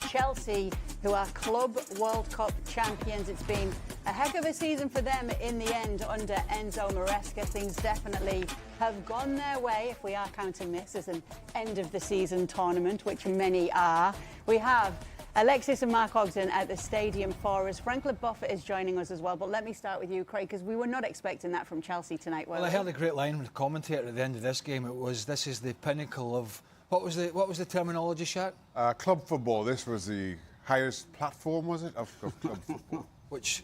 Chelsea, who are Club World Cup champions. It's been a heck of a season for them in the end under Enzo Maresca. Things definitely have gone their way, if we are counting this as an end-of-the-season tournament, which many are. We have Alexis and Mark Ogden at the stadium for us. Frank LaBuffa is joining us as well, but let me start with you, Craig, because we were not expecting that from Chelsea tonight, were we? Well, I heard a great line from the commentator at the end of this game. It was, this is the pinnacle of, what was the terminology, Shaq? Club football. This was the highest platform, was it, of club football? Which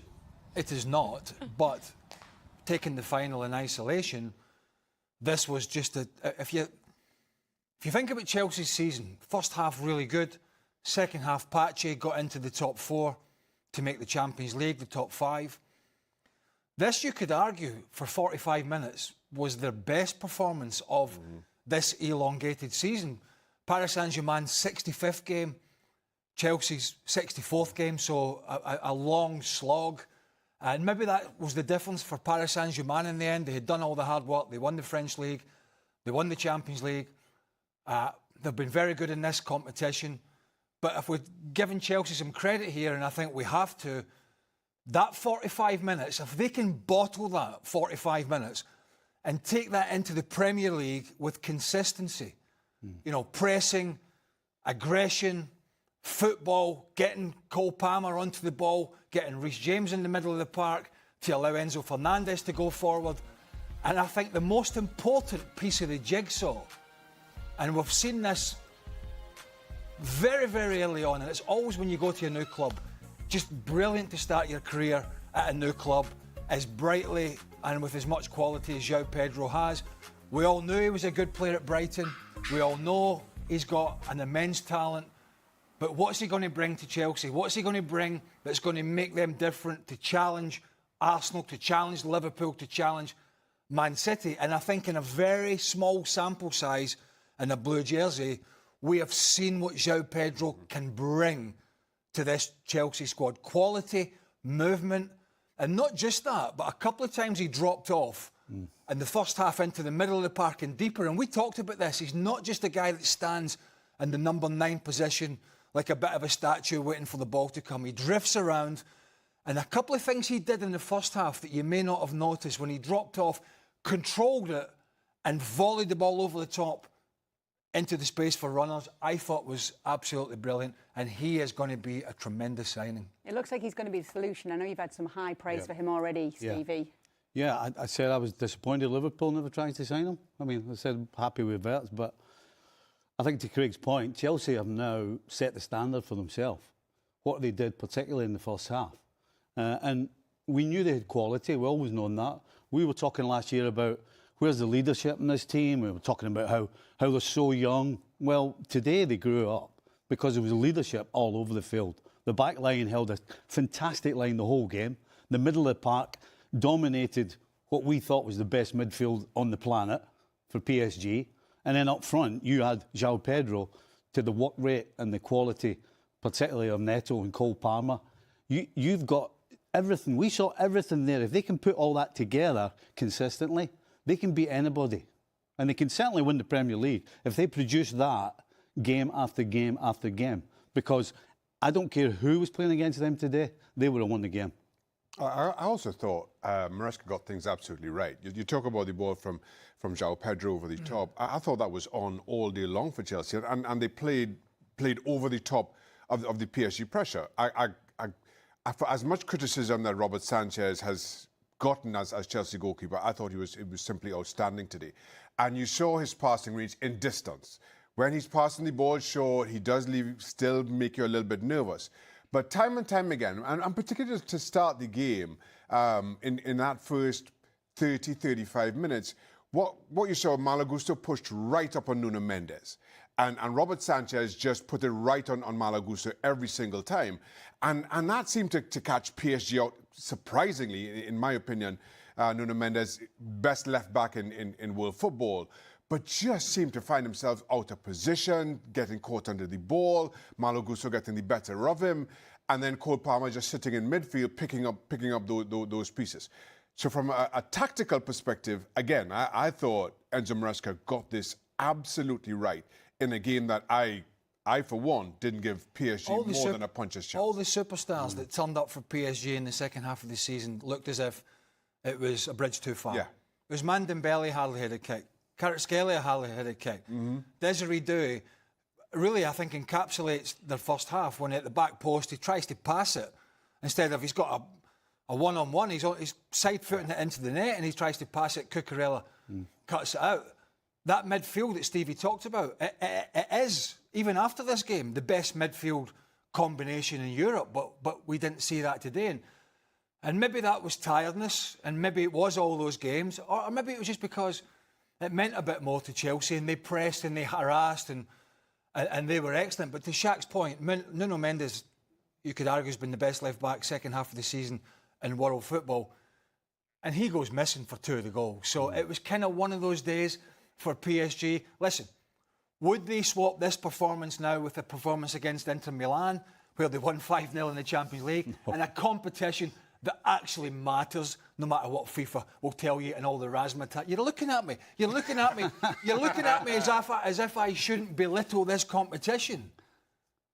it is not, but taking the final in isolation, this was just a... If you think about Chelsea's season, first half really good, second half patchy, got into the top four to make the Champions League, the top five. This, you could argue, for 45 minutes, was their best performance of this elongated season. Paris Saint-Germain's 65th game, Chelsea's 64th game, so a long slog. And maybe that was the difference for Paris Saint-Germain in the end. They had done all the hard work. They won the French League. They won the Champions League. They've been very good in this competition. But if we're giving Chelsea some credit here, and I think we have to, that 45 minutes, if they can bottle that 45 minutes and take that into the Premier League with consistency, you know, pressing, aggression, football, getting Cole Palmer onto the ball, getting Reece James in the middle of the park to allow Enzo Fernandez to go forward. And I think the most important piece of the jigsaw, and we've seen this very, very early on, and it's always when you go to a new club, just brilliant to start your career at a new club as brightly and with as much quality as João Pedro has. We all knew he was a good player at Brighton. We all know he's got an immense talent. But what's he going to bring to Chelsea? What's he going to bring that's going to make them different, to challenge Arsenal, to challenge Liverpool, to challenge Man City? And I think in a very small sample size in a blue jersey, we have seen what João Pedro can bring to this Chelsea squad. Quality, movement, and not just that, but a couple of times he dropped off in the first half into the middle of the park and deeper. And we talked about this. He's not just a guy that stands in the number 9 position like a bit of a statue waiting for the ball to come. He drifts around. And a couple of things he did in the first half that you may not have noticed, when he dropped off, controlled it and volleyed the ball over the top into the space for runners, I thought was absolutely brilliant, and he is going to be a tremendous signing. It looks like he's going to be the solution. I know you've had some high praise for him already, Stevie. Yeah, I said I was disappointed Liverpool never tried to sign him. I mean, I said happy with Verts, but I think to Craig's point, Chelsea have now set the standard for themselves, what they did, particularly in the first half. And we knew they had quality, we always known that. We were talking last year about where's the leadership in this team? We were talking about how they're so young. Well, today they grew up because there was leadership all over the field. The back line held a fantastic line the whole game. The middle of the park dominated what we thought was the best midfield on the planet for PSG. And then up front, you had João Pedro to the work rate and the quality, particularly of Neto and Cole Palmer. You've got everything. We saw everything there. If they can put all that together consistently, they can beat anybody. And they can certainly win the Premier League if they produce that game after game after game. Because I don't care who was playing against them today, they would have won the game. I also thought Maresca got things absolutely right. You talk about the ball from João Pedro over the top. I thought that was on all day long for Chelsea. And they played over the top of the PSG pressure. For as much criticism that Robert Sanchez has gotten as Chelsea goalkeeper, I thought he was simply outstanding today. And you saw his passing reach in distance. When he's passing the ball short, he does still make you a little bit nervous. But time and time again, and particularly to start the game, in that first 30, 35 minutes, what you saw, Malo Gusto pushed right up on Nuno Mendes. And Robert Sanchez just put it right on Malo Gusto every single time. And that seemed to catch PSG out surprisingly, in my opinion. Nuno Mendes, best left back in world football, but just seemed to find himself out of position, getting caught under the ball, Malo Gusto getting the better of him, and then Cole Palmer just sitting in midfield, picking up those pieces. So from a tactical perspective, again, I thought Enzo Maresca got this absolutely right in a game that I I, for one, didn't give PSG more than a puncher's chance. All the superstars that turned up for PSG in the second half of the season looked as if it was a bridge too far. Yeah. Ousmane Dembele hardly had a kick. Kvaratskhelia hardly had a kick. Desiree Doué really, I think, encapsulates their first half when at the back post he tries to pass it. Instead of, he's got a one-on-one, he's side-footing it into the net and he tries to pass it, Cucurella cuts it out. That midfield that Stevie talked about, it is, even after this game, the best midfield combination in Europe, but we didn't see that today. And maybe that was tiredness, and maybe it was all those games, or maybe it was just because it meant a bit more to Chelsea, and they pressed and they harassed, and they were excellent. But to Shaq's point, Nuno Mendes, you could argue, has been the best left-back second half of the season in world football, and he goes missing for 2 of the goals. So it was kind of one of those days for PSG. Listen, would they swap this performance now with a performance against Inter Milan, where they won 5-0 in the Champions League, and a competition that actually matters, no matter what FIFA will tell you and all the razzmatazz? You're looking at me. You're looking at me. You're looking at me as if I shouldn't belittle this competition.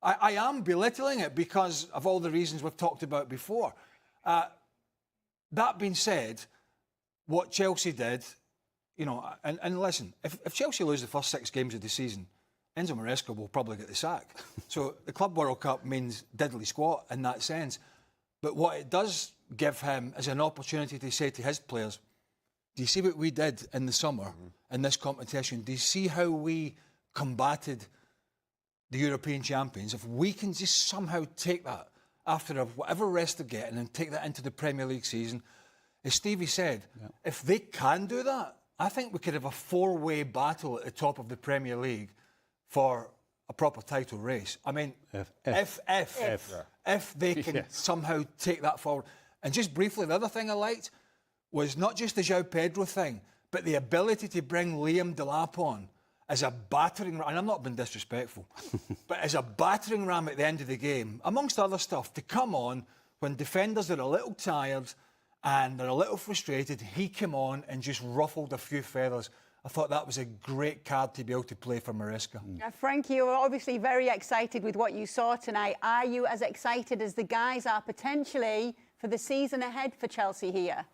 I am belittling it because of all the reasons we've talked about before. That being said, what Chelsea did, you know, and listen, if Chelsea lose the first 6 games of the season, Enzo Maresca will probably get the sack. So the Club World Cup means diddly squat in that sense. But what it does give him is an opportunity to say to his players, do you see what we did in the summer in this competition? Do you see how we combated the European champions? If we can just somehow take that after whatever rest they're getting and take that into the Premier League season, as Stevie said, if they can do that, I think we could have a 4-way battle at the top of the Premier League for a proper title race. I mean, if they can somehow take that forward. And just briefly, the other thing I liked was not just the João Pedro thing, but the ability to bring Liam Delap on as a battering ram, and I'm not being disrespectful, but as a battering ram at the end of the game, amongst other stuff, to come on when defenders are a little tired and they're a little frustrated, he came on and just ruffled a few feathers. I thought that was a great card to be able to play for Maresca. Frankie, you're obviously very excited with what you saw tonight. Are you as excited as the guys are potentially for the season ahead for Chelsea here?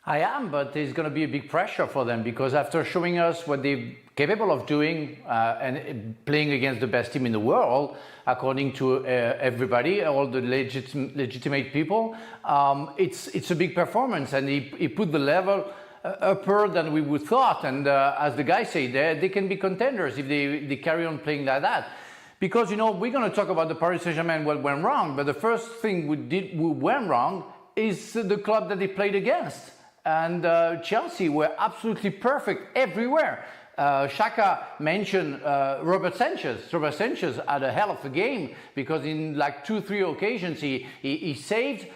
I am, but there's going to be a big pressure for them because after showing us what they're capable of doing and playing against the best team in the world, according to everybody, all the legitimate people, it's a big performance, and he put the level upper than we would thought. And as the guys say, they can be contenders if they carry on playing like that. Because, you know, we're going to talk about the Paris Saint-Germain, what went wrong, but the first thing we went wrong is the club that they played against. And Chelsea were absolutely perfect everywhere. Xhaka mentioned Robert Sanchez. Robert Sanchez had a hell of a game because in like 2-3 occasions he saved.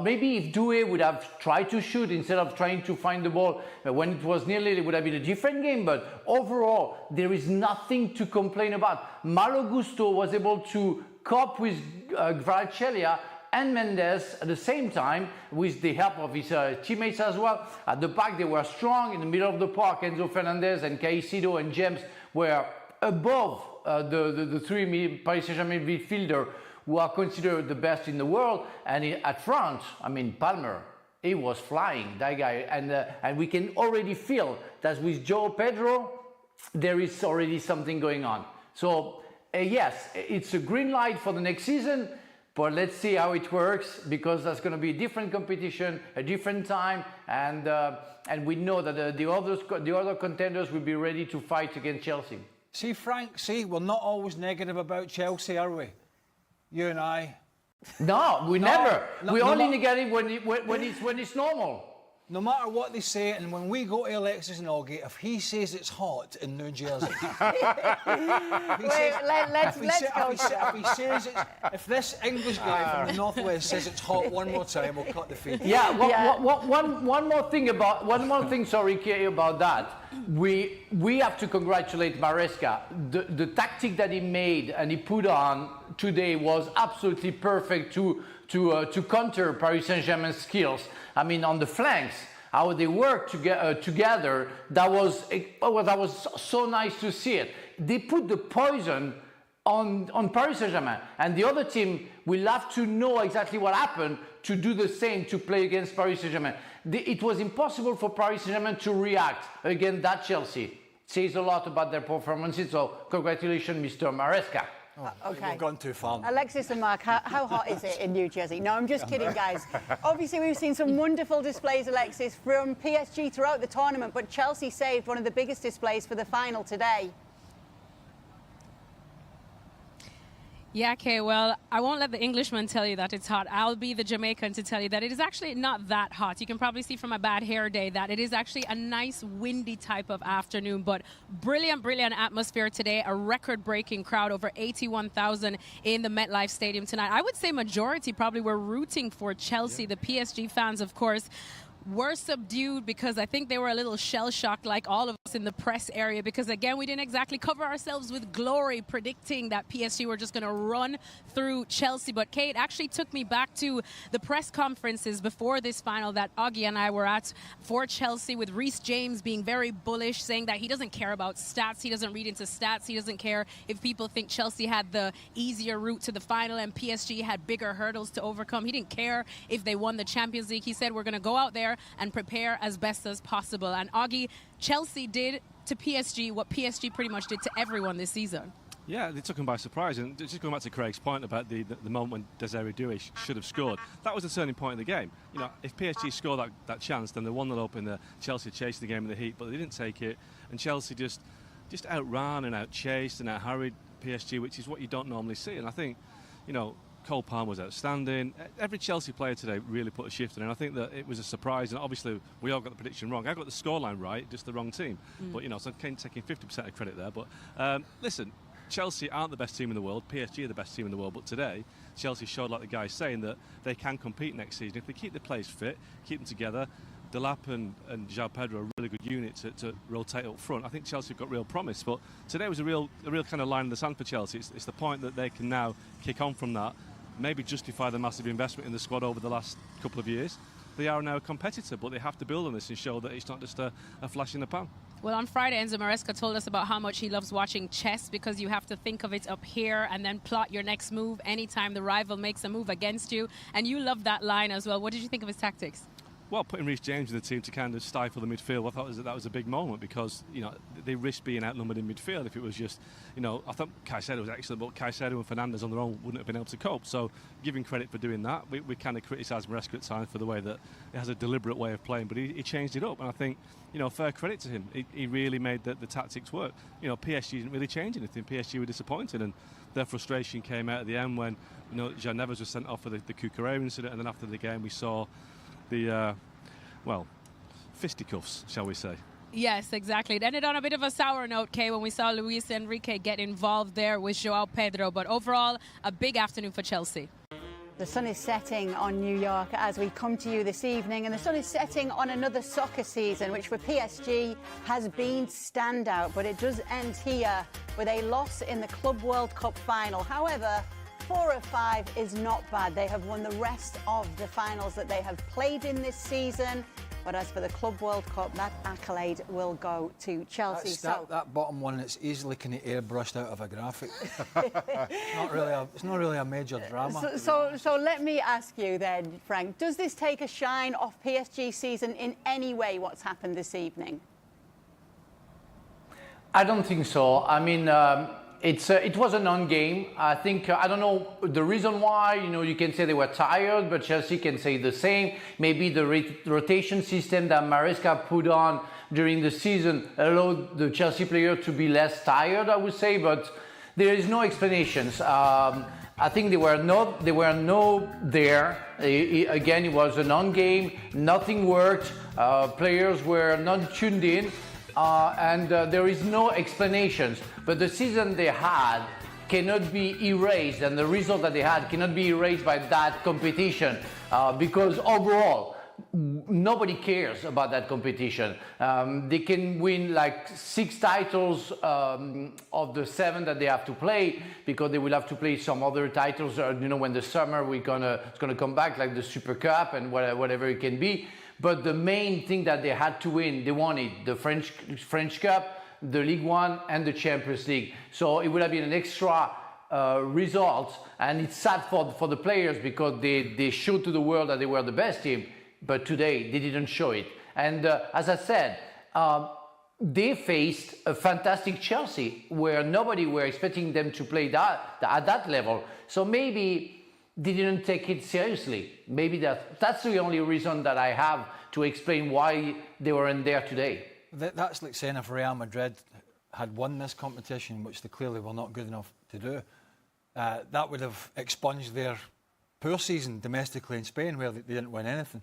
Maybe if Doué would have tried to shoot instead of trying to find the ball when it was nearly, it would have been a different game. But overall, there is nothing to complain about. Malo Gusto was able to cope with Kvaratskhelia and Mendes at the same time, with the help of his teammates as well. At the back, they were strong. In the middle of the park, Enzo Fernandez and Caicedo and James were above the 3 Paris Saint-Germain midfielder who are considered the best in the world. And at front, I mean, Palmer, he was flying, that guy. And we can already feel that with João Pedro, there is already something going on. So, yes, it's a green light for the next season. But let's see how it works, because that's going to be a different competition, a different time, and we know that the other contenders will be ready to fight against Chelsea. See, Frank, we're not always negative about Chelsea, are we? You and I. No, never. We're only negative when it's normal. No matter what they say, and when we go to Alexis and Aldgate, if he says it's hot in New Jersey, if this English guy from the Northwest says it's hot one more time, we'll cut the feed. Yeah, one more thing, sorry, Kay, about that. We have to congratulate Maresca. The tactic that he made and he put on today was absolutely perfect to counter Paris Saint-Germain's skills. I mean, on the flanks, how they worked together, that was so nice to see it. they put the poison on Paris Saint-Germain. And the other team will have to know exactly what happened to do the same, to play against Paris Saint-Germain. It was impossible for Paris Saint-Germain to react against that Chelsea. It says a lot about their performances, so congratulations, Mr. Maresca. Okay. We've gone too far. Alexis and Mark, how hot is it in New Jersey? No, I'm just kidding, guys. Obviously, we've seen some wonderful displays, Alexis, from PSG throughout the tournament, but Chelsea saved one of the biggest displays for the final today. Yeah, okay, well, I won't let the Englishman tell you that it's hot. I'll be the Jamaican to tell you that it is actually not that hot. You can probably see from my bad hair day that it is actually a nice windy type of afternoon, but brilliant, brilliant atmosphere today. A record-breaking crowd, over 81,000 in the MetLife Stadium tonight. I would say majority probably were rooting for Chelsea. The PSG fans, of course, were subdued because I think they were a little shell-shocked, like all of us in the press area, because again, we didn't exactly cover ourselves with glory predicting that PSG were just going to run through Chelsea. But Kate actually took me back to the press conferences before this final that Augie and I were at for Chelsea, with Reece James being very bullish, saying that he doesn't care about stats, he doesn't read into stats, he doesn't care if people think Chelsea had the easier route to the final and PSG had bigger hurdles to overcome. He didn't care if they won the Champions League. He said, we're going to go out there and prepare as best as possible. And Augie, Chelsea did to PSG what PSG pretty much did to everyone this season. Yeah, they took him by surprise. And just going back to Craig's point about the moment when Desiree Doué should have scored, that was the turning point of the game. You know, if PSG scored that chance, then they 1-0 up in the Chelsea chased the game in the heat, but they didn't take it. And Chelsea just outran and outchased and out-harried PSG, which is what you don't normally see. And I think, you know, Cole Palmer was outstanding. Every Chelsea player today really put a shift in, and I think that it was a surprise. And obviously, we all got the prediction wrong. I got the scoreline right, just the wrong team. But, you know, so I'm taking 50% of credit there. But listen, Chelsea aren't the best team in the world. PSG are the best team in the world. But today, Chelsea showed, like the guy's saying, that they can compete next season. If they keep the players fit, keep them together, Delap and João Pedro are a really good unit to rotate up front. I think Chelsea have got real promise. But today was a real kind of line in the sand for Chelsea. It's the point that they can now kick on from that, maybe justify the massive investment in the squad over the last couple of years. They are now a competitor, but they have to build on this and show that it's not just a flash in the pan. Well, on Friday, Enzo Maresca told us about how much he loves watching chess, because you have to think of it up here and then plot your next move anytime the rival makes a move against you. And you love that line as well. What did you think of his tactics? Well, putting Reece James in the team to kind of stifle the midfield, I thought that was a big moment, because, you know, they risked being outnumbered in midfield. If it was just, you know, I thought Caicedo was excellent, but Caicedo and Fernandes on their own wouldn't have been able to cope. So, giving credit for doing that. We kind of criticised Maresca at times for the way that he has a deliberate way of playing, but he changed it up, and I think, you know, fair credit to him. He really made the tactics work. You know, PSG didn't really change anything. PSG were disappointed, and their frustration came out at the end when, you know, Jean Neves was sent off for the Gyökeres incident, and then after the game we saw the well, fisticuffs, shall we say. Yes, exactly. It ended on a bit of a sour note, Kay, when we saw Luis Enrique get involved there with João Pedro. But overall, a big afternoon for Chelsea. The sun is setting on New York as we come to you this evening, and the sun is setting on another soccer season, which for PSG has been standout. But it does end here with a loss in the Club World Cup final. However, 4 of 5 is not bad. They have won the rest of the finals that they have played in this season. But as for the Club World Cup, that accolade will go to Chelsea. That bottom one, it's easily kind of airbrushed out of a graphic. It's not really a major drama. So let me ask you then, Frank, does this take a shine off PSG season in any way, what's happened this evening? I don't think so. I mean, it was a non-game. I think, I don't know the reason why, you know, you can say they were tired, but Chelsea can say the same. Maybe the rotation system that Maresca put on during the season allowed the Chelsea player to be less tired, I would say, but there is no explanations. I think they were not there. Again, it was a non-game, nothing worked, players were not tuned in. And there is no explanations, but the season they had cannot be erased, and the result that they had cannot be erased by that competition, because overall nobody cares about that competition. They can win like 6 titles of the 7 that they have to play, because they will have to play some other titles, you know, when the summer it's gonna come back, like the Super Cup and whatever it can be. But the main thing that they had to win, they wanted the French Cup, the League One and the Champions League. So it would have been an extra result, and it's sad for the players because they showed to the world that they were the best team, but today they didn't show it. And as I said, they faced a fantastic Chelsea where nobody were expecting them to play at that level. So maybe they didn't take it seriously. Maybe that's the only reason that I have to explain why they weren't there today. That's like saying if Real Madrid had won this competition, which they clearly were not good enough to do, that would have expunged their poor season domestically in Spain, where they didn't win anything.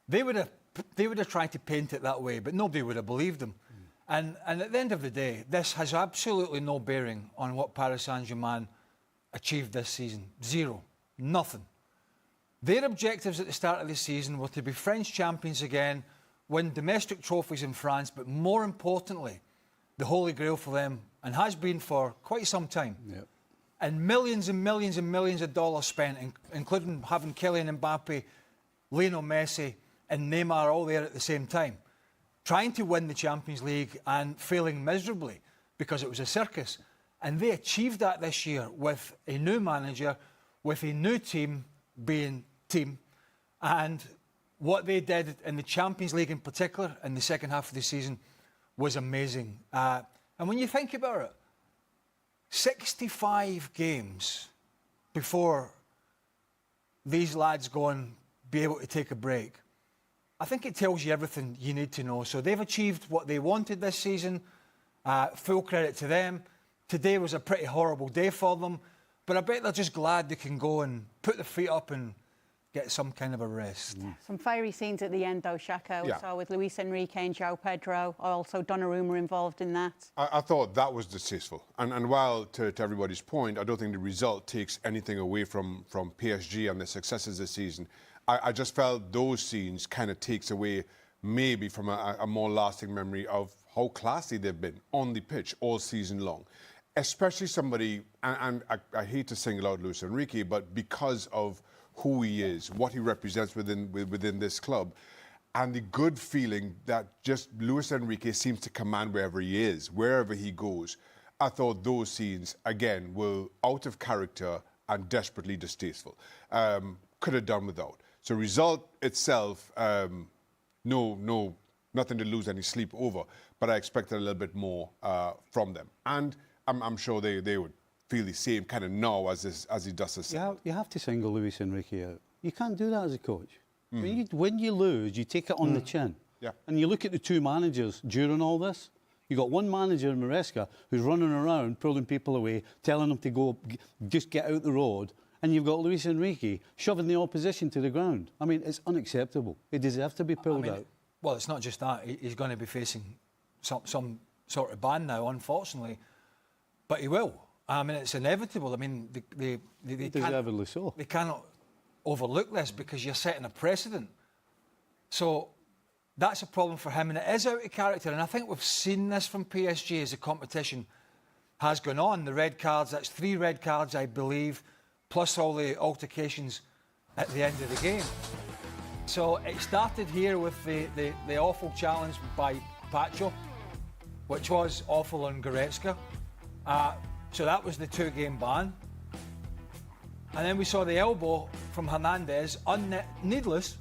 They would have tried to paint it that way, but nobody would have believed them. And at the end of the day, this has absolutely no bearing on what Paris Saint-Germain achieved this season. Zero. Nothing. Their objectives at the start of the season were to be French champions again, win domestic trophies in France, but more importantly, the holy grail for them, and has been for quite some time. Yep. And millions and millions and millions of dollars spent, including having Kylian Mbappe, Lionel Messi and Neymar all there at the same time, trying to win the Champions League and failing miserably because it was a circus. And they achieved that this year with a new manager, with a new team being team. And what they did in the Champions League in particular in the second half of the season was amazing. And when you think about it, 65 games before these lads go and be able to take a break, I think it tells you everything you need to know. So they've achieved what they wanted this season. Full credit to them. Today was a pretty horrible day for them, but I bet they're just glad they can go and put their feet up and get some kind of a rest. Some fiery scenes at the end, though, Shaka. We Yeah. saw with Luis Enrique and João Pedro. Also, Donnarumma involved in that. I thought that was distasteful. And while, to everybody's point, I don't think the result takes anything away from PSG and their successes this season, I just felt those scenes kind of takes away maybe from a more lasting memory of how classy they've been on the pitch all season long. Especially somebody, and I hate to single out Luis Enrique, but because of who he is, what he represents within this club, and the good feeling that just Luis Enrique seems to command wherever he is, wherever he goes. I thought those scenes, again, were out of character and desperately distasteful. Could have done without. So result itself, nothing to lose any sleep over, but I expected a little bit more from them. And I'm sure they would feel the same kind of now as he does this. You have to single Luis Enrique out. You can't do that as a coach. When you lose, you take it on the chin. Yeah. And you look at the two managers during all this. You got one manager, Maresca, who's running around, pulling people away, telling them to go, just get out the road. And you've got Luis Enrique shoving the opposition to the ground. I mean, it's unacceptable. He deserves to be pulled out. Well, it's not just that. He's going to be facing some sort of ban now, unfortunately. But he will. I mean, it's inevitable. I mean, they Deservedly so. They cannot overlook this because you're setting a precedent. So that's a problem for him, and it is out of character. And I think we've seen this from PSG as the competition has gone on. The red cards, that's 3 red cards, I believe, plus all the altercations at the end of the game. So it started here with the awful challenge by Pacho, which was awful on Goretzka. So that was the 2-game ban. And then we saw the elbow from Hernandez, needless,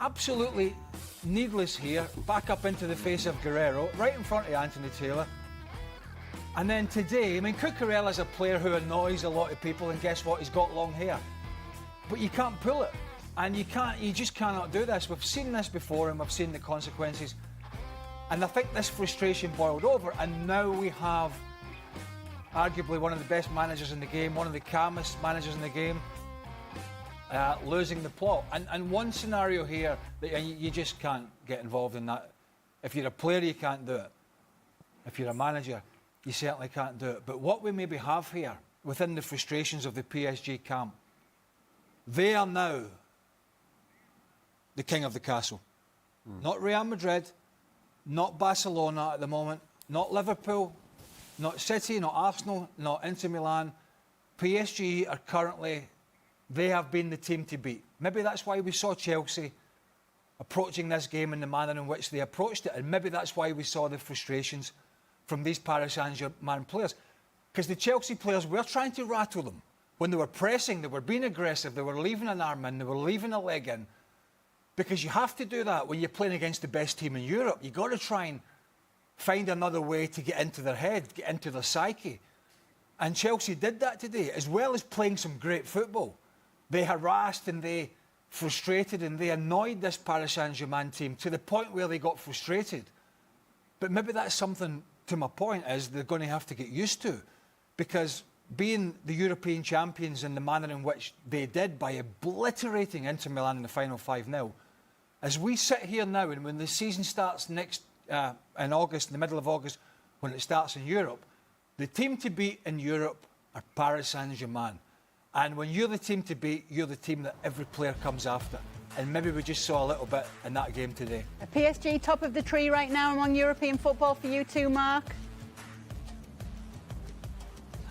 absolutely needless here, back up into the face of Guerrero, right in front of Anthony Taylor. And then today, I mean, Cucurella's a player who annoys a lot of people, and guess what? He's got long hair. But you can't pull it. And you just cannot do this. We've seen this before, and we've seen the consequences. And I think this frustration boiled over, and now we have arguably one of the best managers in the game, one of the calmest managers in the game, losing the plot. And one scenario here that you just can't get involved in that. If you're a player, you can't do it. If you're a manager, you certainly can't do it. But what we maybe have here, within the frustrations of the PSG camp, they are now the king of the castle. Not Real Madrid, not Barcelona at the moment, not Liverpool, not City, not Arsenal, not Inter Milan. PSG are currently, they have been the team to beat. Maybe that's why we saw Chelsea approaching this game in the manner in which they approached it, and maybe that's why we saw the frustrations from these Paris Saint-Germain players. Because the Chelsea players were trying to rattle them. When they were pressing, they were being aggressive, they were leaving an arm in, they were leaving a leg in. Because you have to do that when you're playing against the best team in Europe. You've got to try and find another way to get into their head, get into their psyche. And Chelsea did that today, as well as playing some great football. They harassed and they frustrated and they annoyed this Paris Saint-Germain team to the point where they got frustrated. But maybe that's something, to my point, is they're going to have to get used to. Because being the European champions in the manner in which they did by obliterating Inter Milan in the final 5-0, as we sit here now and when the season starts next in August, in the middle of August, when it starts in Europe, the team to beat in Europe are Paris Saint-Germain. And when you're the team to beat, you're the team that every player comes after. And maybe we just saw a little bit in that game today. A PSG top of the tree right now among European football for you too, Mark?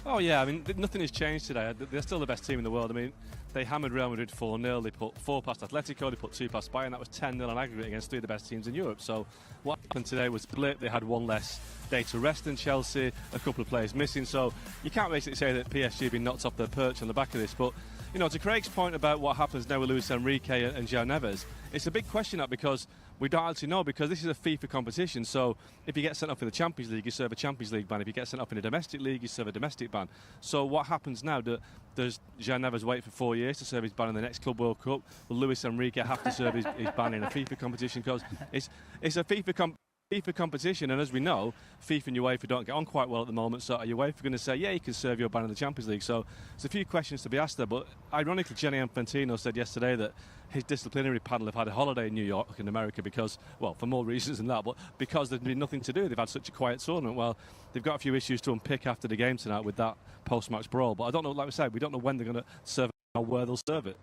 Oh, yeah, I mean, nothing has changed today. They're still the best team in the world. I mean, they hammered Real Madrid 4-0. They put 4 past Atletico. They put 2 past Bayern. That was 10-0 on aggregate against 3 of the best teams in Europe. So what happened today was split. They had 1 less day to rest than Chelsea, a couple of players missing. So you can't basically say that PSG have been knocked off their perch on the back of this. But, you know, to Craig's point about what happens now with Luis Enrique and João Neves, it's a big question that because we don't actually know, because this is a FIFA competition. So if you get sent off in the Champions League, you serve a Champions League ban. If you get sent off in a domestic league, you serve a domestic ban. So what happens now? Does João Neves wait for 4 years to serve his ban in the next Club World Cup? Will Luis Enrique have to serve his ban in a FIFA competition? Because it's a FIFA competition, and as we know, FIFA and UEFA don't get on quite well at the moment, so are UEFA going to say, yeah, you can serve your ban in the Champions League? So there's a few questions to be asked there, but ironically, Gianni Infantino said yesterday that his disciplinary panel have had a holiday in New York in America because, well, for more reasons than that, but because there's been nothing to do. They've had such a quiet tournament. Well, they've got a few issues to unpick after the game tonight with that post-match brawl, but I don't know, like we said, we don't know when they're going to serve it or where they'll serve it.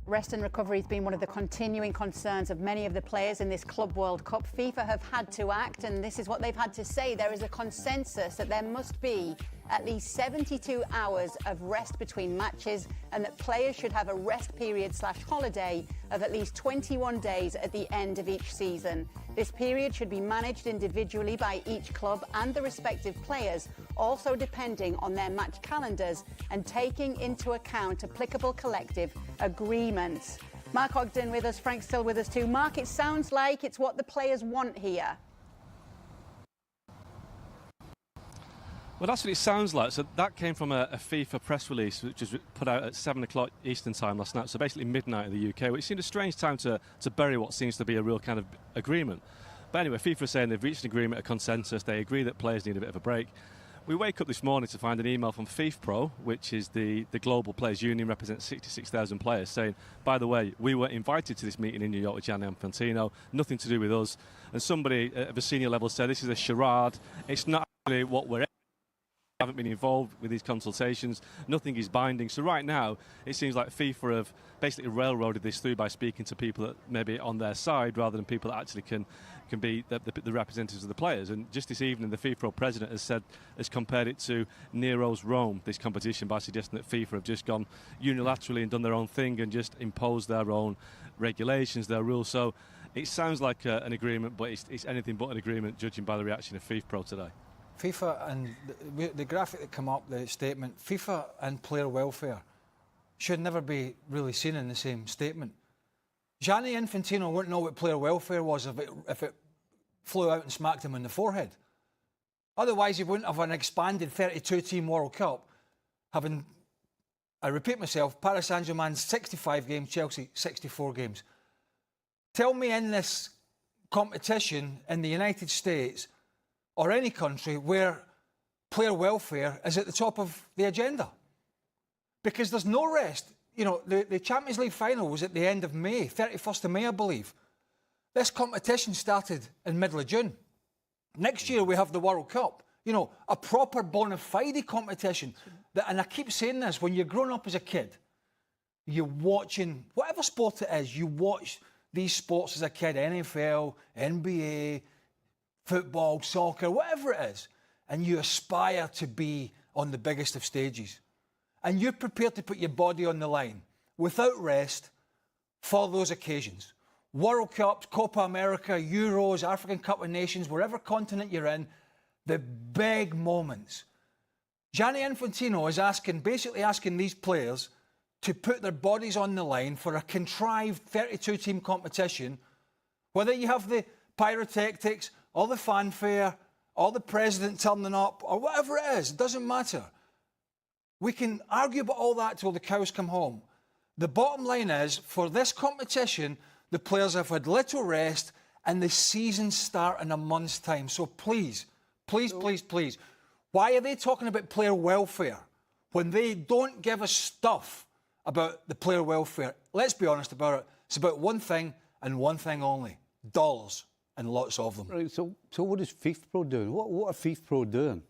Rest and recovery has been one of the continuing concerns of many of the players in this Club World Cup. FIFA have had to act, and this is what they've had to say. There is a consensus that there must be at least 72 hours of rest between matches, and that players should have a rest period/holiday of at least 21 days at the end of each season. This period should be managed individually by each club and the respective players, also depending on their match calendars and taking into account applicable collective agreements. Mark Ogden with us, Frank's still with us too. Mark, it sounds like it's what the players want here. Well, that's what it sounds like. So that came from a FIFA press release, which was put out at 7 o'clock Eastern time last night, so basically midnight in the UK, which seemed a strange time to bury what seems to be a real kind of agreement. But anyway, FIFA are saying they've reached an agreement, a consensus. They agree that players need a bit of a break. We wake up this morning to find an email from FIFA Pro, which is the global players union, represents 66,000 players, saying, by the way, we were invited to this meeting in New York with Gianni Infantino, nothing to do with us. And somebody at a senior level said, this is a charade. It's not actually what we're haven't been involved with these consultations. Nothing is binding. So right now, it seems like FIFA have basically railroaded this through by speaking to people that maybe on their side rather than people that actually can be the representatives of the players. And just this evening, the FIFA president has compared it to Nero's Rome, this competition, by suggesting that FIFA have just gone unilaterally and done their own thing and just imposed their own regulations, their rules. So it sounds like an agreement, but it's anything but an agreement, judging by the reaction of FIFA Pro today. FIFA and the graphic that come up, the statement, FIFA and player welfare should never be really seen in the same statement. Gianni Infantino wouldn't know what player welfare was if it flew out and smacked him in the forehead. Otherwise, he wouldn't have an expanded 32-team World Cup, having, I repeat myself, Paris Saint-Germain 65 games, Chelsea 64 games. Tell me in this competition in the United States or any country where player welfare is at the top of the agenda. Because there's no rest. You know, the Champions League final was at the end of May, 31st of May, I believe. This competition started in middle of June. Next year we have the World Cup. You know, a proper bona fide competition. And I keep saying this, when you're growing up as a kid, you're watching, whatever sport it is, you watch these sports as a kid, NFL, NBA, football, soccer, whatever it is, and you aspire to be on the biggest of stages. And you're prepared to put your body on the line without rest for those occasions. World Cups, Copa America, Euros, African Cup of Nations, wherever continent you're in, the big moments. Gianni Infantino is basically asking these players to put their bodies on the line for a contrived 32-team competition, whether you have the pyrotechnics or the fanfare or the president turning up or whatever it is, it doesn't matter. We can argue about all that till the cows come home. The bottom line is, for this competition, the players have had little rest and the season start in a month's time. So please, please, please, please, why are they talking about player welfare when they don't give us stuff about the player welfare? Let's be honest about it. It's about one thing and one thing only: dollars, and lots of them. Right, so what is FIFA doing? What are FIFA doing?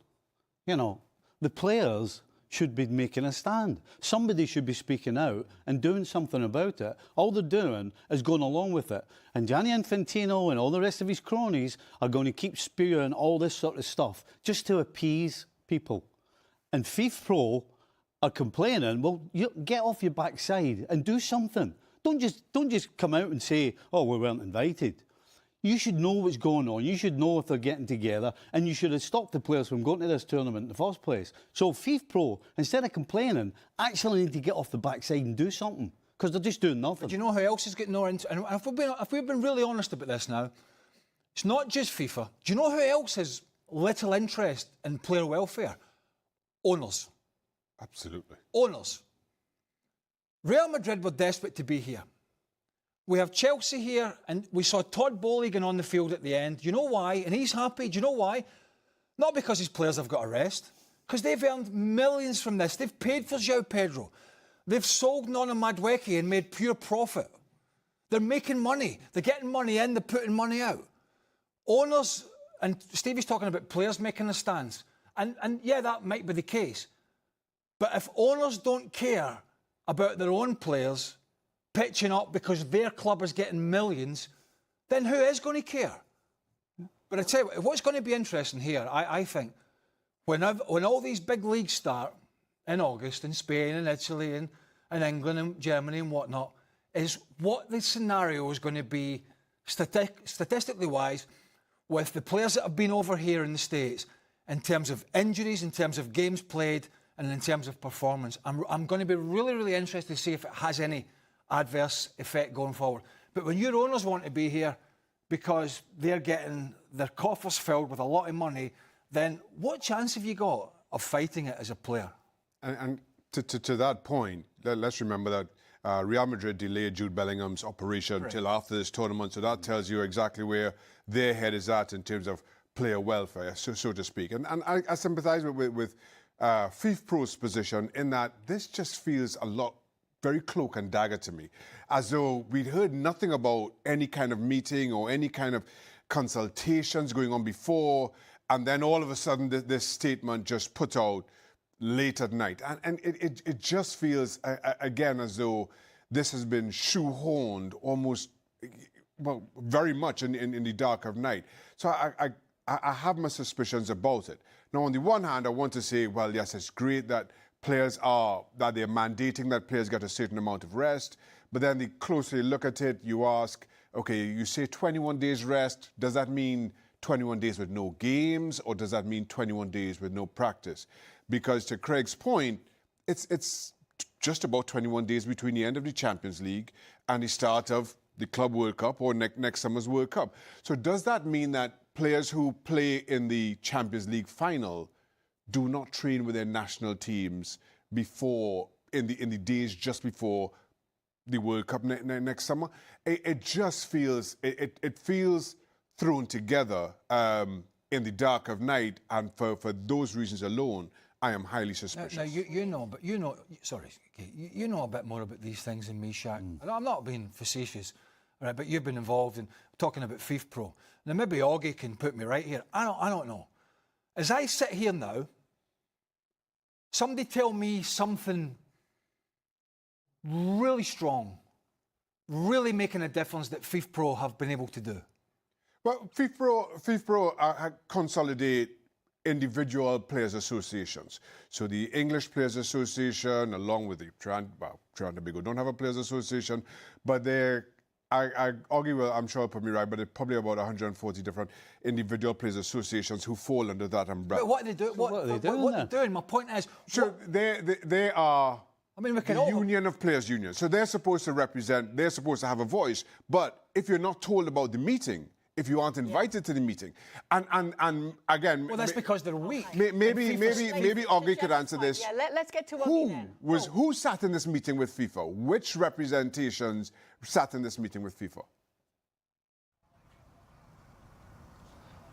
You know, the players should be making a stand. Somebody should be speaking out and doing something about it. All they're doing is going along with it. And Gianni Infantino and all the rest of his cronies are going to keep spewing all this sort of stuff just to appease people. And FIFA are complaining, well, you get off your backside and do something. Don't just come out and say, oh, we weren't invited. You should know what's going on. You should know if they're getting together, and you should have stopped the players from going to this tournament in the first place. So FIFA, instead of complaining, actually need to get off the backside and do something, because they're just doing nothing. But do you know who else is getting no into? And if we've been really honest about this now, it's not just FIFA. Do you know who else has little interest in player welfare? Owners. Absolutely. Owners. Real Madrid were desperate to be here. We have Chelsea here, and we saw Todd Bowley going on the field at the end. Do you know why? And he's happy. Do you know why? Not because his players have got a rest, because they've earned millions from this. They've paid for João Pedro. They've sold Nona Madueke and made pure profit. They're making money. They're getting money in, they're putting money out. Owners, and Stevie's talking about players making a stance. And yeah, that might be the case. But if owners don't care about their own players pitching up because their club is getting millions, then who is going to care? But I tell you what, what's going to be interesting here, I think, when all these big leagues start in August in Spain and Italy and England and Germany and whatnot, is what the scenario is going to be statistically wise with the players that have been over here in the States in terms of injuries, in terms of games played, and in terms of performance. I'm going to be really, really interested to see if it has any adverse effect going forward. But when your owners want to be here because they're getting their coffers filled with a lot of money, then what chance have you got of fighting it as a player? And to that point, let's remember that Real Madrid delayed Jude Bellingham's operation until after this tournament, so that tells you exactly where their head is at in terms of player welfare, so to speak. And I sympathise with FIFPro's position in that this just feels a lot very cloak and dagger to me, as though we'd heard nothing about any kind of meeting or any kind of consultations going on before, and then all of a sudden this statement just put out late at night. And it just feels, again, as though this has been shoehorned almost, well, very much in the dark of night. So I have my suspicions about it. Now, on the one hand, I want to say, well, yes, it's great that that they're mandating that players get a certain amount of rest. But then the closer you look at it, you ask, okay, you say 21 days rest. Does that mean 21 days with no games, or does that mean 21 days with no practice? Because to Craig's point, it's just about 21 days between the end of the Champions League and the start of the Club World Cup or next summer's World Cup. So does that mean that players who play in the Champions League final do not train with their national teams before, in the days just before the World Cup next summer? It just feels, it feels thrown together in the dark of night, and for those reasons alone, I am highly suspicious. Now you know a bit more about these things than me, Shaq. And I'm not being facetious, right? But you've been involved in talking about FIFPro. Now maybe Augie can put me right here. I don't know. As I sit here now, somebody tell me something really strong, really making a difference that FIFPro have been able to do. Well, FIFPro consolidate individual players associations. So the English Players Association, along with the Trinidad and Tobago don't have a players association, but they're, I argue, well, I'm sure I'll put me right, but it's probably about 140 different individual players associations who fall under that umbrella. But what are they doing? What are they doing? My point is, sure, they are. I mean, we can the all... Union of Players Union. So they're supposed to represent, they're supposed to have a voice. But if you're not told about the meeting, if you aren't invited to the meeting, and again... Well, that's because they're weak. Maybe Augie could answer this. Yeah, let's get to Augie then. Who sat in this meeting with FIFA? Which representations sat in this meeting with FIFA?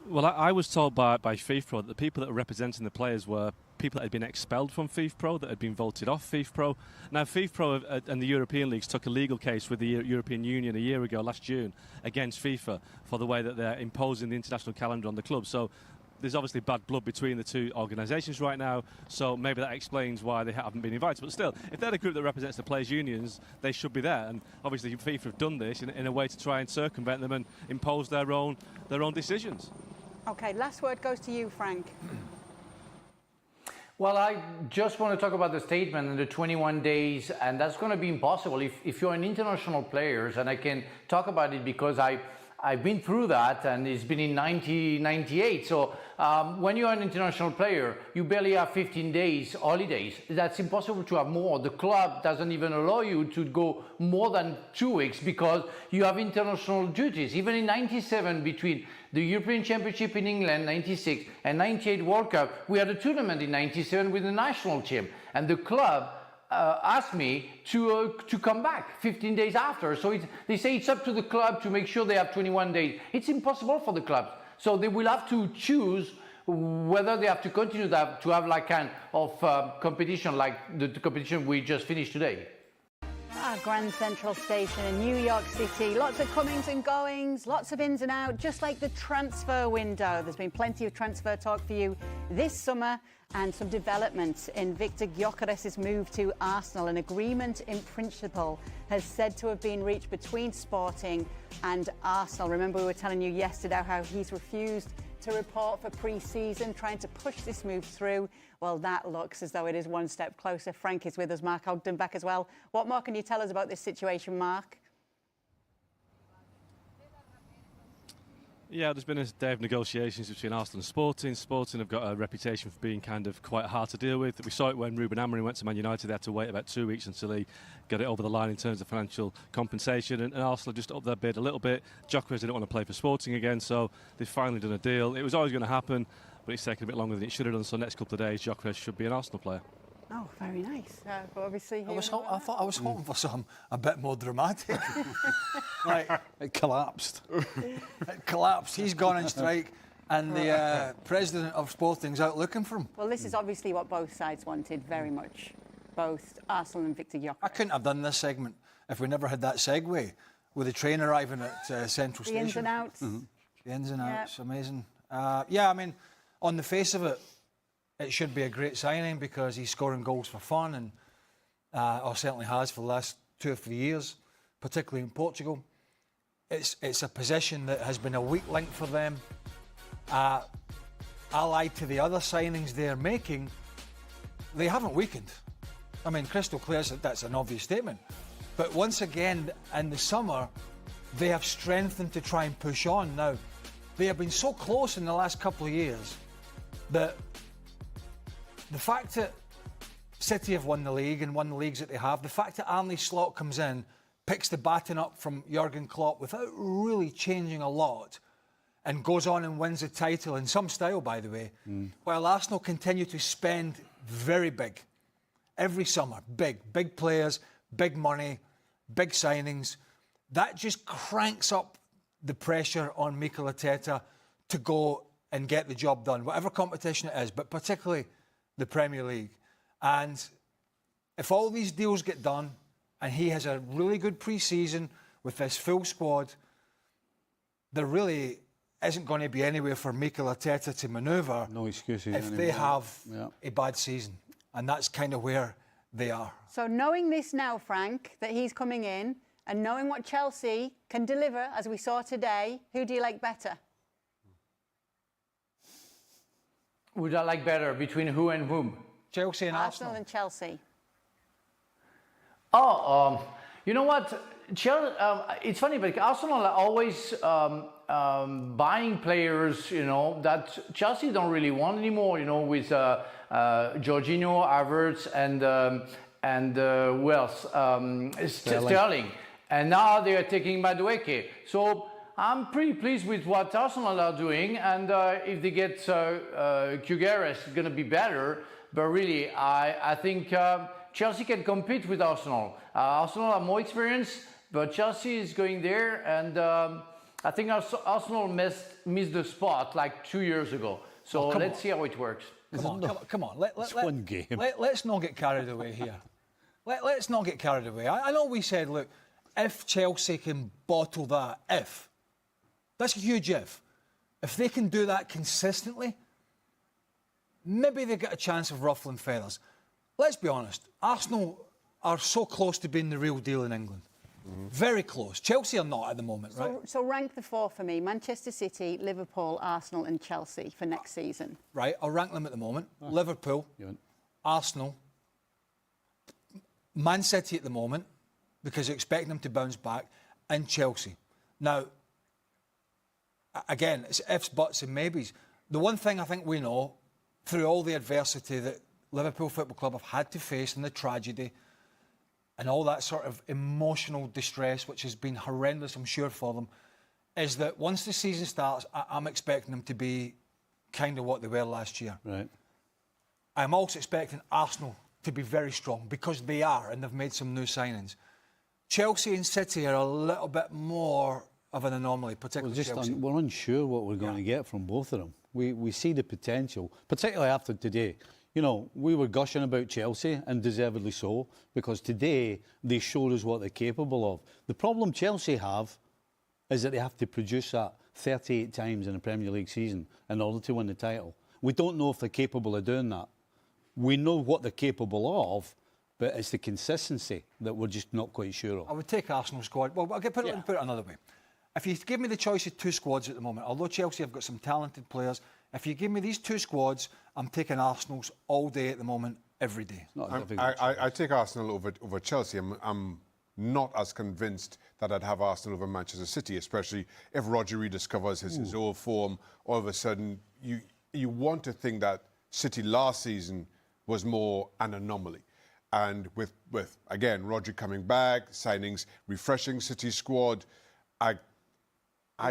Well, I was told by FIFA that the people that were representing the players were people that had been expelled from FIFA, that had been voted off FIFA. Now, FIFA and the European leagues took a legal case with the European Union a year ago, last June, against FIFA for the way that they're imposing the international calendar on the club. So there's obviously bad blood between the two organisations right now, so maybe that explains why they haven't been invited. But still, if they're the group that represents the players' unions, they should be there. And obviously FIFA have done this in a way to try and circumvent them and impose their own decisions. OK, last word goes to you, Frank. Well, I just want to talk about the statement and the 21 days, and that's going to be impossible if you're an international player, and I can talk about it because I've been through that, and it's been in 1998. So when you're an international player, you barely have 15 days holidays. That's impossible to have more. The club doesn't even allow you to go more than 2 weeks because you have international duties. Even in 97, between the European Championship in England, 96, and 98 World Cup, we had a tournament in 97 with the national team. And the club asked me to come back 15 days after. So they say it's up to the club to make sure they have 21 days. It's impossible for the clubs. So they will have to choose whether they have to continue to have like kind of competition like the competition we just finished today. Grand Central Station in New York City. Lots of comings and goings, lots of ins and outs, just like the transfer window. There's been plenty of transfer talk for you this summer and some developments in Victor Gyökeres' move to Arsenal. An agreement in principle has said to have been reached between Sporting and Arsenal. Remember, we were telling you yesterday how he's refused to report for pre-season, trying to push this move through. Well, that looks as though it is one step closer. Frank is with us, Mark Ogden back as well. What more can you tell us about this situation, Mark? Yeah, there's been a day of negotiations between Arsenal and Sporting. Sporting have got a reputation for being kind of quite hard to deal with. We saw it when Ruben Amorim went to Man United. They had to wait about 2 weeks until he got it over the line in terms of financial compensation. And Arsenal just upped their bid a little bit. Gyökeres didn't want to play for Sporting again, so they've finally done a deal. It was always going to happen, but it's taken a bit longer than it should have done. So next couple of days, Gyökeres should be an Arsenal player. Oh, very nice. But obviously, I thought I was hoping for something a bit more dramatic. Like, it collapsed. It collapsed. He's gone on strike, and the president of Sporting's out looking for him. Well, this is obviously what both sides wanted very much, both Arsenal and Victor Gyökeres. I couldn't have done this segment if we never had that segue with the train arriving at Central Station. The ins and outs. Mm-hmm. The ins and outs, amazing. Yeah, I mean, on the face of it, it should be a great signing because he's scoring goals for fun and or certainly has for the last 2 or 3 years, particularly in Portugal. It's a position that has been a weak link for them. Allied to the other signings they're making, they haven't weakened. I mean, crystal clear, that's an obvious statement. But once again, in the summer, they have strengthened to try and push on. Now, they have been so close in the last couple of years that the fact that City have won the league and won the leagues that they have, the fact that Arne Slot comes in, picks the baton up from Jurgen Klopp without really changing a lot and goes on and wins the title in some style, by the way, while Arsenal continue to spend very big every summer. Big players, big money, big signings. That just cranks up the pressure on Mikel Arteta to go and get the job done, whatever competition it is, but particularly the Premier League. And if all these deals get done and he has a really good pre-season with this full squad, there really isn't going to be anywhere for Mikel Arteta to manoeuvre if anymore. They have a bad season. And that's kind of where they are. So knowing this now, Frank, that he's coming in and knowing what Chelsea can deliver, as we saw today, who do you like better? Would I like better between who and whom? Chelsea and Arsenal Arsenal. and Chelsea. Oh, you know what? It's funny, but Arsenal are always buying players, you know, that Chelsea don't really want anymore. You know, with Jorginho, Havertz, and who else? Sterling. And now they are taking Madueke. So I'm pretty pleased with what Arsenal are doing. And if they get Gyökeres, it's going to be better. But really, I think Chelsea can compete with Arsenal. Arsenal have more experience, but Chelsea is going there. And I think Arsenal missed the spot like 2 years ago. So let's see how it works. Come on. one game. Let's not get carried away here. Let's not get carried away. I know we said, look, if Chelsea can bottle that, that's a huge if. If they can do that consistently, maybe they get a chance of ruffling feathers. Let's be honest, Arsenal are so close to being the real deal in England. Very close. Chelsea are not at the moment, right? So rank the four for me: Manchester City, Liverpool, Arsenal and Chelsea for next season. Right, I'll rank them at the moment. Liverpool, Arsenal, Man City at the moment, because you're expecting them to bounce back, and Chelsea. Now, again, it's ifs, buts and maybes. The one thing I think we know, through all the adversity that Liverpool Football Club have had to face and the tragedy and all that sort of emotional distress, which has been horrendous, I'm sure, for them, is that once the season starts, I'm expecting them to be kind of what they were last year. Right. I'm also expecting Arsenal to be very strong because they are, and they've made some new signings. Chelsea and City are a little bit more of an anomaly, particularly Chelsea. We're unsure what we're going to get from both of them. We see the potential, particularly after today. You know, we were gushing about Chelsea, and deservedly so, because today they showed us what they're capable of. The problem Chelsea have is that they have to produce that 38 times in a Premier League season in order to win the title. We don't know if they're capable of doing that. We know what they're capable of, but it's the consistency that we're just not quite sure of. I would take Arsenal's squad. Well, I'll put it another way. If you give me the choice of two squads at the moment, although Chelsea have got some talented players, if you give me these two squads, I'm taking Arsenal's all day at the moment, every day. I take Arsenal over Chelsea. I'm not as convinced that I'd have Arsenal over Manchester City, especially if Roger rediscovers his old form. All of a sudden, you want to think that City last season was more an anomaly. And with again, Roger coming back, signings, refreshing City's squad,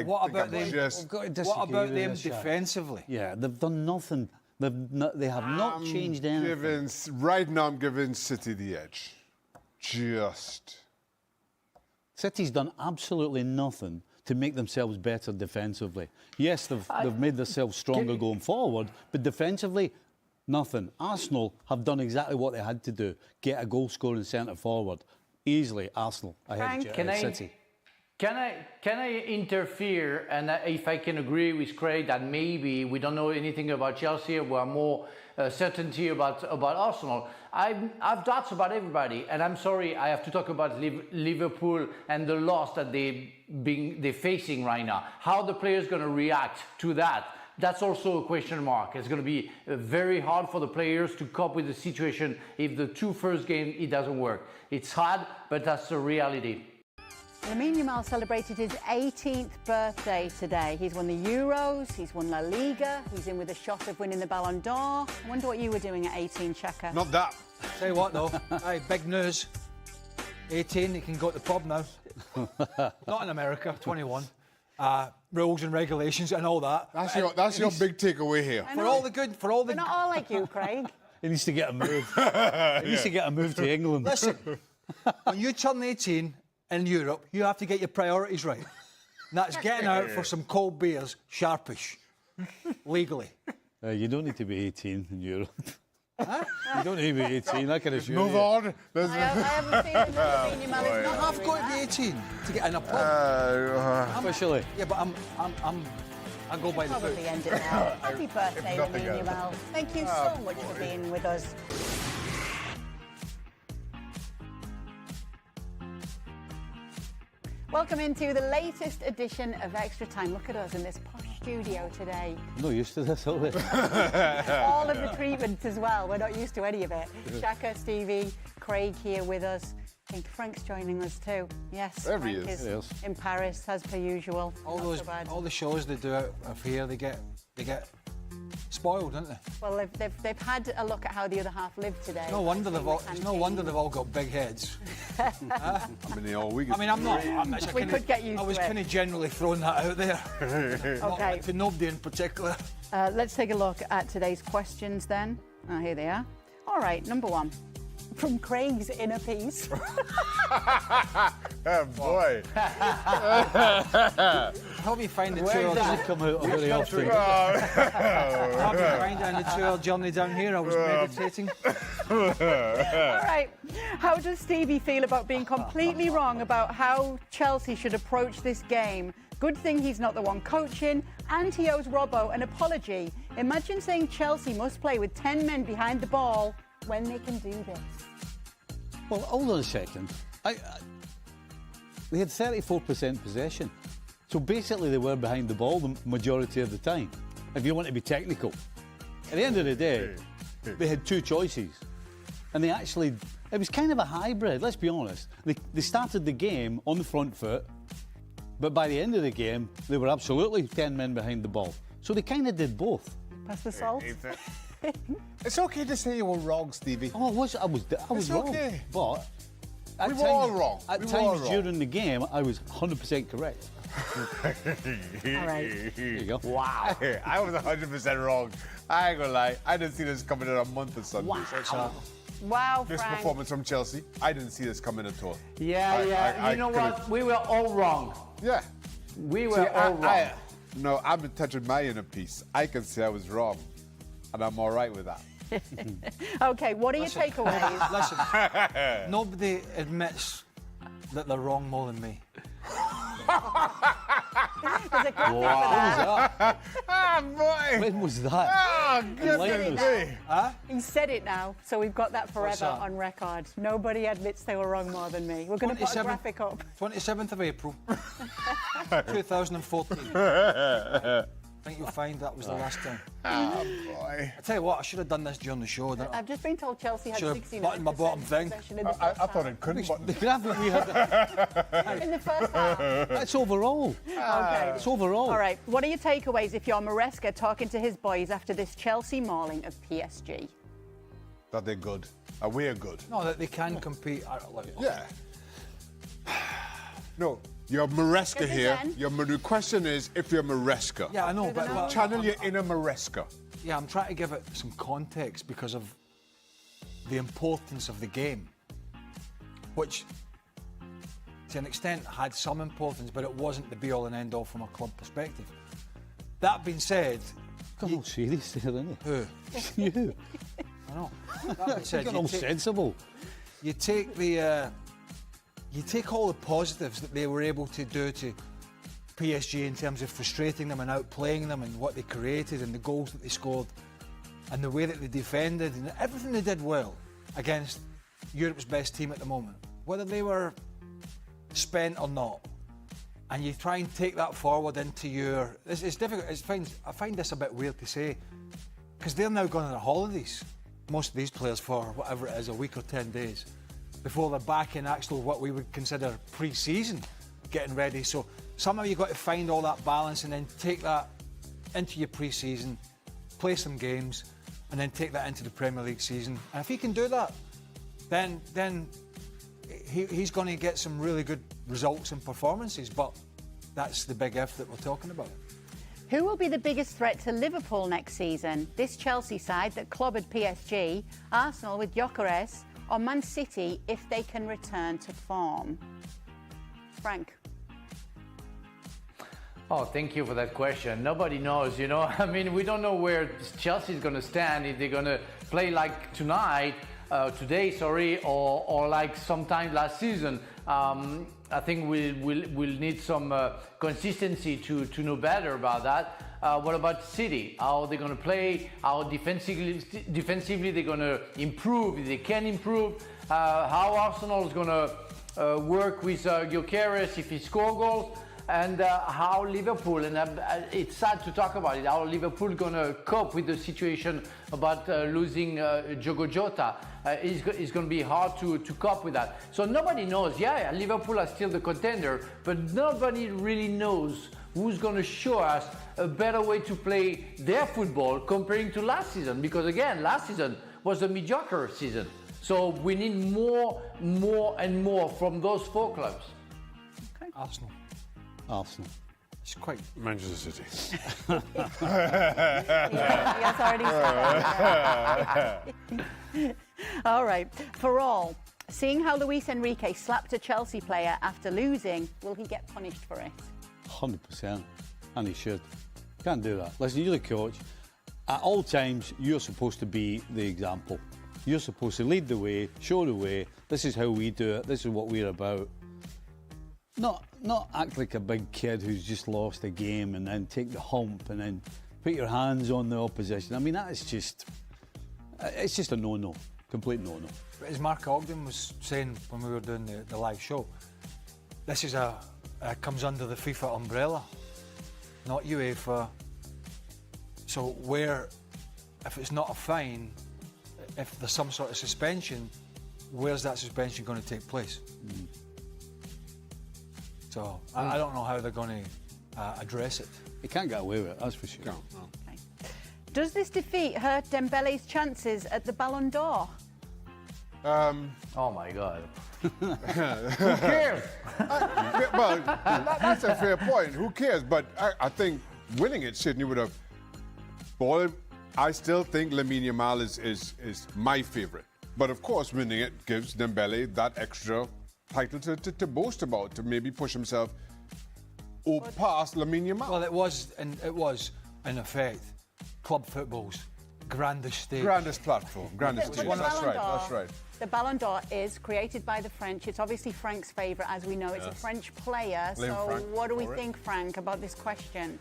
What about them defensively? Yeah, they've done nothing. They have not changed anything. Right now, I'm giving City the edge. City's done absolutely nothing to make themselves better defensively. Yes, they've made themselves stronger going forward, but defensively, nothing. Arsenal have done exactly what they had to do: get a goal-scoring centre forward. Easily, Arsenal ahead of City. Can I interfere? And if I can agree with Craig that maybe we don't know anything about Chelsea, we have more certainty about Arsenal. I have doubts about everybody, and I'm sorry I have to talk about Liverpool and the loss that they're facing right now. How the players going to react to that? That's also a question mark. It's going to be very hard for the players to cope with the situation if the two first games it doesn't work. It's hard, but that's the reality. Lamine Yamal celebrated his 18th birthday today. He's won the Euros, he's won La Liga, he's in with a shot of winning the Ballon d'Or. I wonder what you were doing at 18, Checker. Not that. Tell you what, though, hey, big news. 18, you can go to the pub now. Not in America, 21. Rules and regulations and all that. That's your big takeaway here. For all the good, for all the... We're not all like you, Craig. He needs to get a move. He needs to get a move to England. Listen, when you turn 18 in Europe, you have to get your priorities right. And that's getting out for some cold beers, sharpish, legally. You don't need to be 18 in Europe. Huh? You don't need to be 18, I can assure you. Move on. I have a feeling that Lamine Yamal is not I've got to be 18 to get in a pub. Officially. Yeah, but I go by the book. probably end it now. Happy birthday, Lamine Yamal. Thank you so much for being with us. Welcome into the latest edition of Extra Time. Look at us in this posh studio today. I'm not used to this, are we? All of the treatment as well. We're not used to any of it. Shaka, Stevie, Craig here with us. I think Frank's joining us too. Yes, There he Frank is. is in Paris as per usual. Not so bad. all the shows they do out of here, they get spoiled, don't they? Well, they've had a look at how the other half lived today. No wonder it's no wonder they've all got big heads. I mean, they all week. I mean, We could get used I was to it. kind of generally throwing that out there. Okay. To nobody in particular. Let's take a look at today's questions then. Oh, here they are. All right, number one. From Craig's inner piece. Oh, boy. Help me find the Where tour. does it come out very often? Help me find it on the tour journey down here. I was meditating. All right. How does Stevie feel about being completely wrong about how Chelsea should approach this game? Good thing he's not the one coaching, and he owes Robbo an apology. Imagine saying Chelsea must play with 10 men behind the ball when they can do this. Well, hold on a second. They had 34% possession. So basically they were behind the ball the majority of the time, if you want to be technical. At the end of the day, they had two choices. And it was kind of a hybrid, let's be honest. They started the game on the front foot, but by the end of the game, they were absolutely 10 men behind the ball. So they kind of did both. Pass the salt. It's okay to say you were wrong, Stevie. Oh, I was wrong. okay. But at We were all wrong. At We were all times wrong. during the game, I was 100% correct. All right. There you go. Wow. I was 100% wrong. I ain't gonna lie. I didn't see this coming in a month or something. Wow, This Frank. performance from Chelsea, I didn't see this coming at all. Yeah, I you know could've- what? We were all wrong. Yeah. We were all wrong. No, I'm in touch with my inner peace. I can say I was wrong, and I'm all right with that. Okay, what are your takeaways? Listen, nobody admits that they're wrong more than me. There's a graphic for that. Ah, boy! When was that? Oh, Enlighten goodness us. me. He said it now, so we've got that forever that? on record. Nobody admits they were wrong more than me. We're going to put a 27 graphic up. 27th of April, 2014. I think you'll find that was the last time. Oh, boy. I tell you what, I should have done this during the show. Didn't I? I've just been told Chelsea had Should have 69% buttoned my bottom thing. possession in the I first thought half. it couldn't, but The graphic we had, In the first half. that's overall. Okay. It's overall. All right, what are your takeaways if you're Maresca talking to his boys after this Chelsea mauling of PSG? that they're good. We're good. No, that they can compete. Yeah. No, you're Maresca Get it here. then. The question is if you're Maresca. Yeah, I know, but Channel your inner Maresca. yeah, I'm trying to give it some context because of the importance of the game, which to an extent had some importance, but it wasn't the be-all and end-all from a club perspective. That being said, Got all serious there, didn't who? you? You. I know. That being said, Got all sensible. you take all the positives that they were able to do to PSG in terms of frustrating them and outplaying them and what they created and the goals that they scored and the way that they defended and everything they did well against Europe's best team at the moment, whether they were spent or not. And you try and take that forward into your... It's difficult. I find this a bit weird to say because they're now going on their holidays, most of these players, for whatever it is, a week or 10 days before they're back in actual what we would consider pre-season getting ready. So somehow you've got to find all that balance and then take that into your pre-season, play some games, and then take that into the Premier League season. And if he can do that, then he's going to get some really good results and performances. But that's the big if that we're talking about. Who will be the biggest threat to Liverpool next season? This Chelsea side that clobbered PSG, Arsenal with Gyökeres, or Man City if they can return to form? Frank. Oh, thank you for that question. Nobody knows, you know. I mean, we don't know where Chelsea is going to stand, if they're going to play like today, or like sometime last season. I think we'll need some consistency to know better about that. What about City? How are they going to play? How defensively they're going to improve? If they can improve? How Arsenal is going to work with Gyökeres if he scores goals? and how Liverpool, and it's sad to talk about it, how Liverpool going to cope with the situation about losing Diogo Jota. It's going to be hard to cope with that. So nobody knows. Yeah, Liverpool are still the contender, but nobody really knows who's going to show us a better way to play their football comparing to last season. Because again, last season was a mediocre season. So we need more and more from those 4 clubs. Okay. Arsenal. It's quite Manchester City. Yeah, he has already said that. All right. For all, seeing how Luis Enrique slapped a Chelsea player after losing, will he get punished for it? 100%, and he should. Can't do that. Listen, you're the coach. At all times, you're supposed to be the example. You're supposed to lead the way, show the way. This is how we do it. This is what we're about. Not act like a big kid who's just lost a game and then take the hump and then put your hands on the opposition. I mean, it's just a no-no, complete no-no. But as Mark Ogden was saying when we were doing the live show, this is comes under the FIFA umbrella, not UEFA. So where, if it's not a fine, if there's some sort of suspension, where's that suspension going to take place? So I don't know how they're going to address it. You can't get away with it, that's for sure. No. Okay. Does this defeat hurt Dembele's chances at the Ballon d'Or? Oh my God. Who cares? Well, that's a fair point. Who cares? But I think winning it certainly would have. Boy, I still think Lamine Yamal is my favourite. But of course, winning it gives Dembele that extra title to boast about, to maybe push himself past Lamine Yamal. Well, it was in effect club football's grandest stage. Grandest platform, grandest stage. But the That's Ballon right. d'Or- That's right. The Ballon d'Or is created by the French. It's obviously Frank's favourite, as we know. It's a French player. Blame So Frank what do we for it. think, Frank, about this question?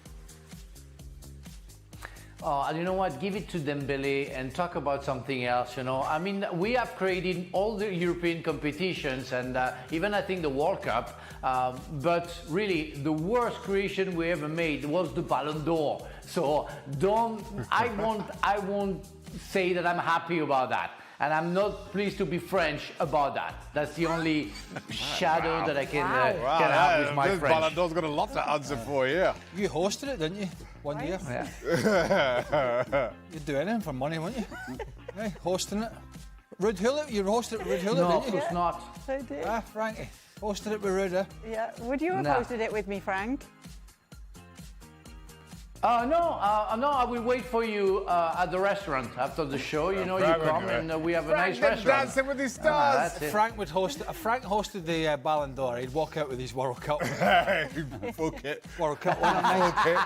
And you know what? Give it to Dembele and talk about something else. You know, I mean, we have created all the European competitions and even I think the World Cup. But really, the worst creation we ever made was the Ballon d'Or. So I won't say that I'm happy about that. And I'm not pleased to be French about that. That's the only shadow that I can have with my this French. Ballon d'Or's got a lot to answer for, yeah. You hosted it, didn't you? One year. Yeah. You'd do anything for money, wouldn't you? Hey, hosting it. Rude Hullet, you hosted it with Rude Hullet, No, of didn't you? course not. I did. Ah, Frankie, hosted it with Rude, eh? Yeah. Would you have Nah. hosted it with me, Frank? No, I will wait for you at the restaurant after the show. You know, you Frank come will do it. and we have a Frank nice been restaurant. dancing with his stars. That's it. Frank would host. If Frank hosted the Ballon d'Or, he'd walk out with his World Cup. Fuck it. World Cup winner. Okay.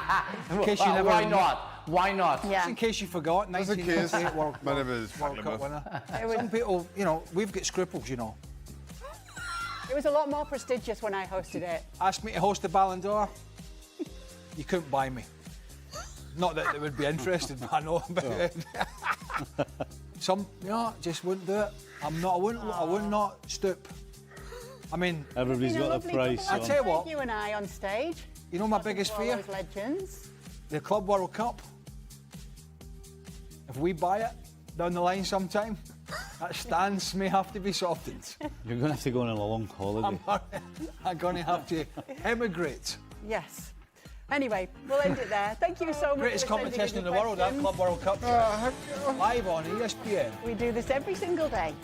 In case you never. Why not? Why not? Yeah. In case you forgot, Just in case. 1998 My name is World Frank Cup Leboeuf. winner. Some people, you know, we've got scruples, you know. It was a lot more prestigious when I hosted it. Asked me to host the Ballon d'Or, you couldn't buy me. Not that they would be interested, but I know about it. Some, you know, just wouldn't do it. I would not stoop. I mean, Everybody's Been a got a lovely price. couple of I'll tell you nights, what. You and I on stage. you know my Talking biggest to all fear? those legends. The Club World Cup. If we buy it down the line sometime, that stance may have to be softened. You're going to have to go on a long holiday. I'm going to have to emigrate. Yes. Anyway, we'll end it there. Thank you so much. Greatest for sending competition in your the world, that questions. Club World Cup. Live on ESPN. We do this every single day.